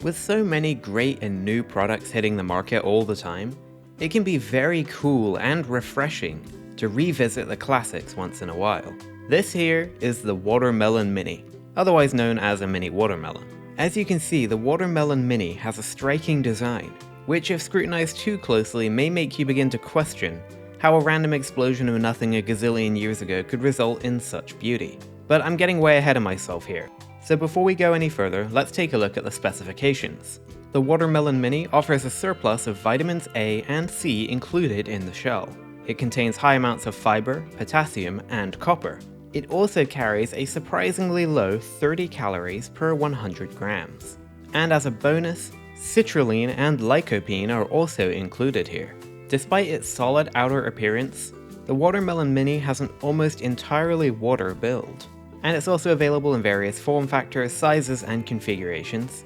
With so many great and new products hitting the market all the time, it can be very cool and refreshing to revisit the classics once in a while. This here is the Watermelon Mini, otherwise known as a mini watermelon. As you can see, the Watermelon Mini has a striking design, which if scrutinized too closely may make you begin to question how a random explosion of nothing a gazillion years ago could result in such beauty. But I'm getting way ahead of myself here. So before we go any further, let's take a look at the specifications. The Watermelon Mini offers a surplus of vitamins A and C included in the shell. It contains high amounts of fiber, potassium, and copper. It also carries a surprisingly low 30 calories per 100 grams. And as a bonus, citrulline and lycopene are also included here. Despite its solid outer appearance, the Watermelon Mini has an almost entirely water build. And it's also available in various form factors, sizes, and configurations,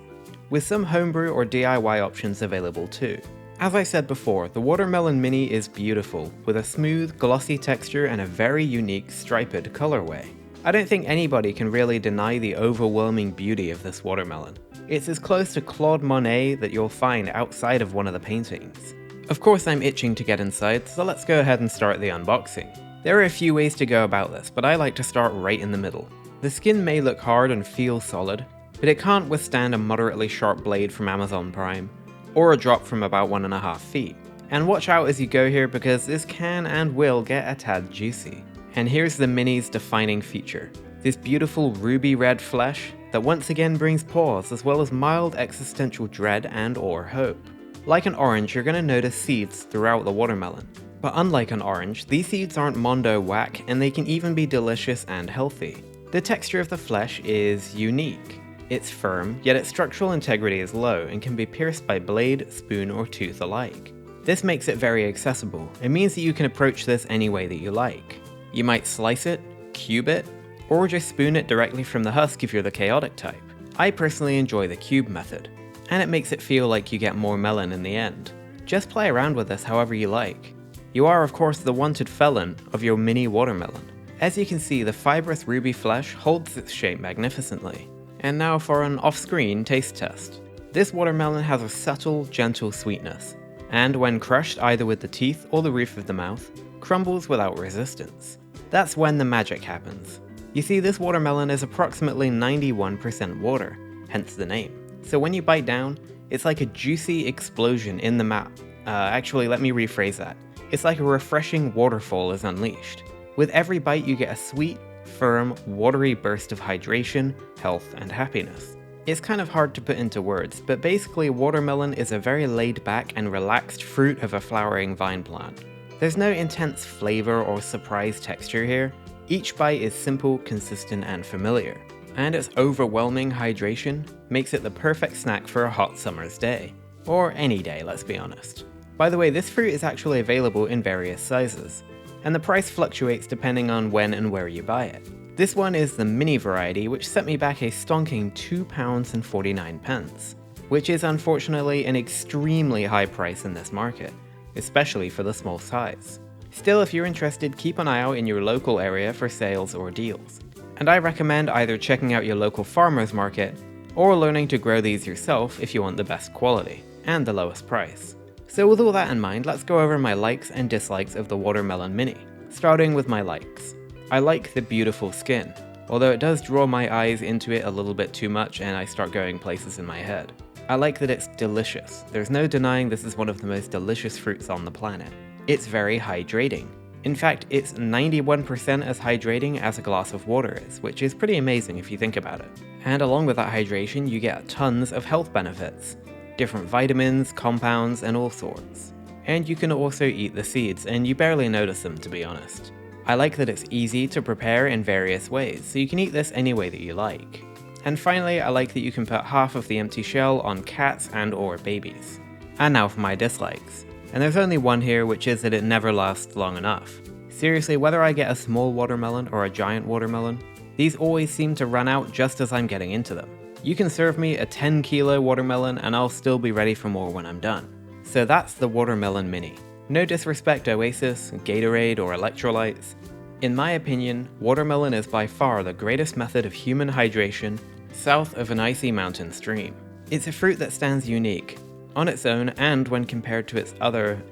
with some homebrew or DIY options available too. As I said before, the Watermelon Mini is beautiful, with a smooth, glossy texture and a very unique striped colorway. I don't think anybody can really deny the overwhelming beauty of this watermelon. It's as close to Claude Monet that you'll find outside of one of the paintings. Of course I'm itching to get inside, so let's go ahead and start the unboxing. There are a few ways to go about this, but I like to start right in the middle. The skin may look hard and feel solid, but it can't withstand a moderately sharp blade from Amazon Prime, or a drop from about 1.5 feet. And watch out as you go here because this can and will get a tad juicy. And here's the Mini's defining feature, this beautiful ruby red flesh that once again brings pause as well as mild existential dread and or hope. Like an orange, you're going to notice seeds throughout the watermelon. But unlike an orange, these seeds aren't mondo whack and they can even be delicious and healthy. The texture of the flesh is unique. It's firm, yet its structural integrity is low and can be pierced by blade, spoon, or tooth alike. This makes it very accessible. It means that you can approach this any way that you like. You might slice it, cube it, or just spoon it directly from the husk if you're the chaotic type. I personally enjoy the cube method, and it makes it feel like you get more melon in the end. Just play around with this however you like. You are of course the wanted felon of your mini watermelon. As you can see, the fibrous ruby flesh holds its shape magnificently. And now for an off-screen taste test. This watermelon has a subtle, gentle sweetness, and when crushed either with the teeth or the roof of the mouth, crumbles without resistance. That's when the magic happens. You see, this watermelon is approximately 91% water, hence the name. So when you bite down, it's like a juicy explosion in the mouth. Actually, let me rephrase that. It's like a refreshing waterfall is unleashed. With every bite you get a sweet, firm, watery burst of hydration, health, and happiness. It's kind of hard to put into words, but basically watermelon is a very laid-back and relaxed fruit of a flowering vine plant. There's no intense flavor or surprise texture here. Each bite is simple, consistent, and familiar. And its overwhelming hydration makes it the perfect snack for a hot summer's day. Or any day, let's be honest. By the way, this fruit is actually available in various sizes, and the price fluctuates depending on when and where you buy it. This one is the mini variety, which set me back a stonking £2.49, which is unfortunately an extremely high price in this market, especially for the small size. Still, if you're interested, keep an eye out in your local area for sales or deals. And I recommend either checking out your local farmer's market, or learning to grow these yourself if you want the best quality, and the lowest price. So with all that in mind, let's go over my likes and dislikes of the Watermelon Mini, starting with my likes. I like the beautiful skin, although it does draw my eyes into it a little bit too much and I start going places in my head. I like that it's delicious. There's no denying this is one of the most delicious fruits on the planet. It's very hydrating. In fact, it's 91% as hydrating as a glass of water is, which is pretty amazing if you think about it. And along with that hydration, you get tons of health benefits. Different vitamins, compounds, and all sorts. And you can also eat the seeds, and you barely notice them, to be honest. I like that it's easy to prepare in various ways, so you can eat this any way that you like. And finally, I like that you can put half of the empty shell on cats and or babies. And now for my dislikes. And there's only one here, which is that it never lasts long enough. Seriously, whether I get a small watermelon or a giant watermelon, these always seem to run out just as I'm getting into them. You can serve me a 10-kilo watermelon and I'll still be ready for more when I'm done. So that's the Watermelon Mini. No disrespect to Oasis, Gatorade, or electrolytes. In my opinion, watermelon is by far the greatest method of human hydration south of an icy mountain stream. It's a fruit that stands unique, on its own and when compared to its other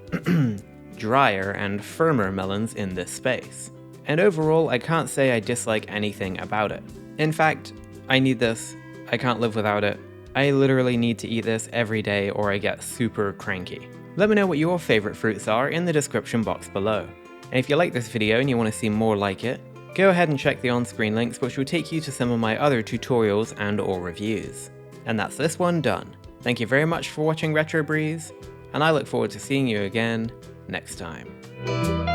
drier and firmer melons in this space. And overall, I can't say I dislike anything about it. In fact, I need this, I can't live without it. I literally need to eat this every day or I get super cranky. Let me know what your favorite fruits are in the description box below. And if you like this video and you want to see more like it, go ahead and check the on-screen links which will take you to some of my other tutorials and or reviews. And that's this one done. Thank you very much for watching Retro Breeze, and I look forward to seeing you again next time.